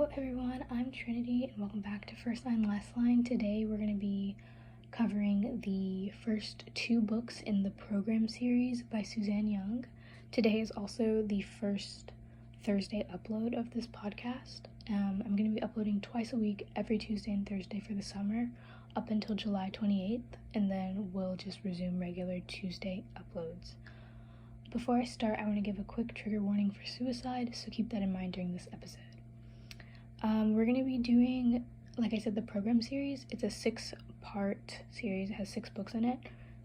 Hello everyone, I'm Trinity and welcome back to First Line Last Line. Today we're going to be covering the first two books in the program series by Suzanne. Today is also the first Thursday upload of this podcast. I'm going to be uploading twice a week, every Tuesday and Thursday for the summer, up until July 28th, and then we'll just resume regular Tuesday uploads. Before I start, I want to give a quick trigger warning for suicide, so keep that in mind during this episode. We're going to be doing, like I said, the program series. It's a 6-part series. It has 6 books in it.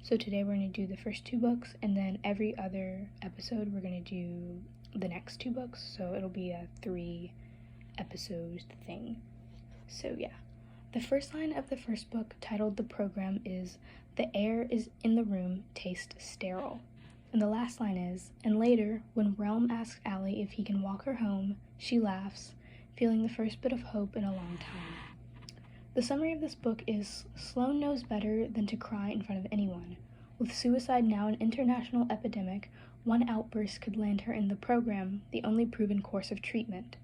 So today we're going to do the first 2 books, and then every other episode we're going to do the next 2 books. So it'll be a 3-episode thing. So yeah. The first line of the first book, titled The Program, is, "The air is in the room, taste sterile." And the last line is, "And later, when Realm asks Allie if he can walk her home, she laughs, feeling the first bit of hope in a long time." The summary of this book is, Sloane knows better than to cry in front of anyone. With suicide now an international epidemic, one outburst could land her in the program, the only proven course of treatment.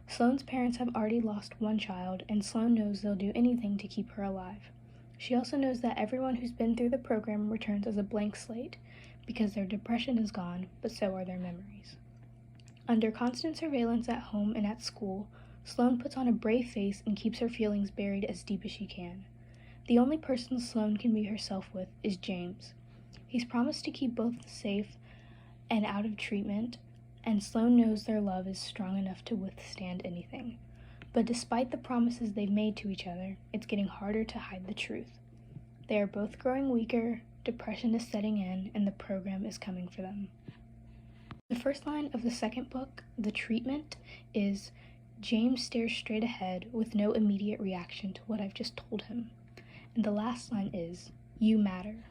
Sloane's parents have already lost one child, and Sloane knows they'll do anything to keep her alive. She also knows that everyone who's been through the program returns as a blank slate, because their depression is gone, but so are their memories. Under constant surveillance at home and at school, Sloane puts on a brave face and keeps her feelings buried as deep as she can. The only person Sloane can be herself with is James. He's promised to keep both safe and out of treatment, and Sloane knows their love is strong enough to withstand anything. But despite the promises they've made to each other, it's getting harder to hide the truth. They are both growing weaker, depression is setting in, and the program is coming for them. The first line of the second book, The Treatment, is, "James stares straight ahead with no immediate reaction to what I've just told him." And the last line is, "You matter."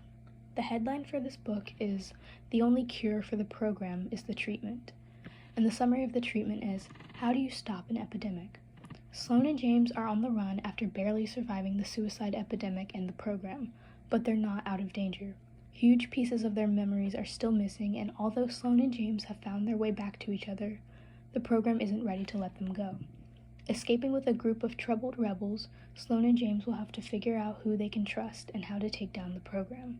The headline for this book is, "The only cure for the program is the treatment." And the summary of the treatment is, how do you stop an epidemic? Sloane and James are on the run after barely surviving the suicide epidemic and the program, but they're not out of danger. Huge pieces of their memories are still missing, and although Sloane and James have found their way back to each other, the program isn't ready to let them go. Escaping with a group of troubled rebels, Sloane and James will have to figure out who they can trust and how to take down the program.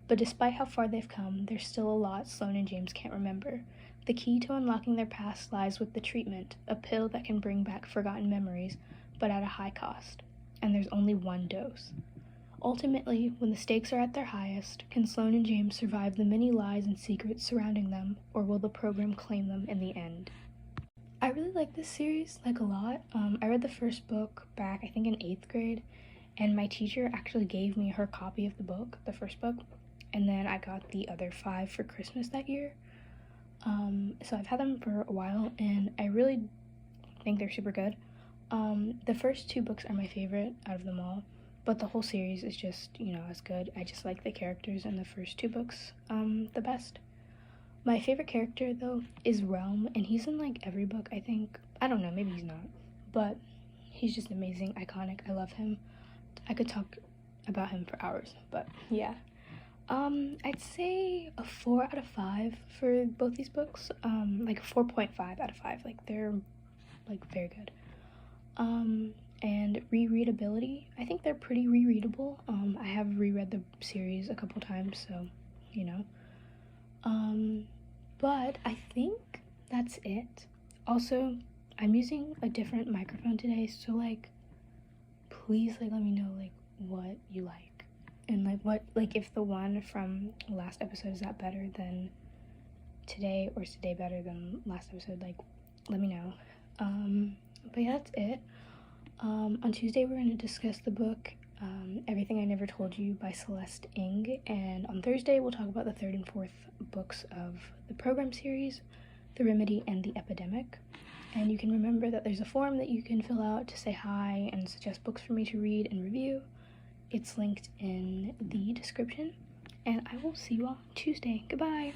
But despite how far they've come, there's still a lot Sloane and James can't remember. The key to unlocking their past lies with the treatment, a pill that can bring back forgotten memories, but at a high cost. And there's only one dose. Ultimately, when the stakes are at their highest, can Sloane and James survive the many lies and secrets surrounding them, or will the program claim them in the end? I really like this series, a lot. I read the first book back, I think in 8th grade, and my teacher actually gave me her copy of the book, the first book, and then I got the other 5 for Christmas that year. So I've had them for a while, and I really think they're super good. The first 2 books are my favorite out of them all, but the whole series is just, as good. I just like the characters in the first 2 books the best. My favorite character, though, is Realm, and he's in, every book, I think. I don't know, maybe he's not, but he's just amazing, iconic. I love him. I could talk about him for hours, but yeah. I'd say a 4 out of 5 for both these books, 4.5 out of 5, they're, very good. And rereadability, I think they're pretty rereadable. I have reread the series a couple times, so, but I think that's it. Also, I'm using a different microphone today, so, please, let me know, what you like. And, if the one from last episode is that better than today, or is today better than last episode, let me know. But yeah, that's it. On Tuesday, we're going to discuss the book, Everything I Never Told You by Celeste Ng, and on Thursday, we'll talk about the 3rd and 4th books of the program series, The Remedy and the Epidemic. And you can remember that there's a form that you can fill out to say hi and suggest books for me to read and review. It's linked in the description, and I will see you all Tuesday. Goodbye!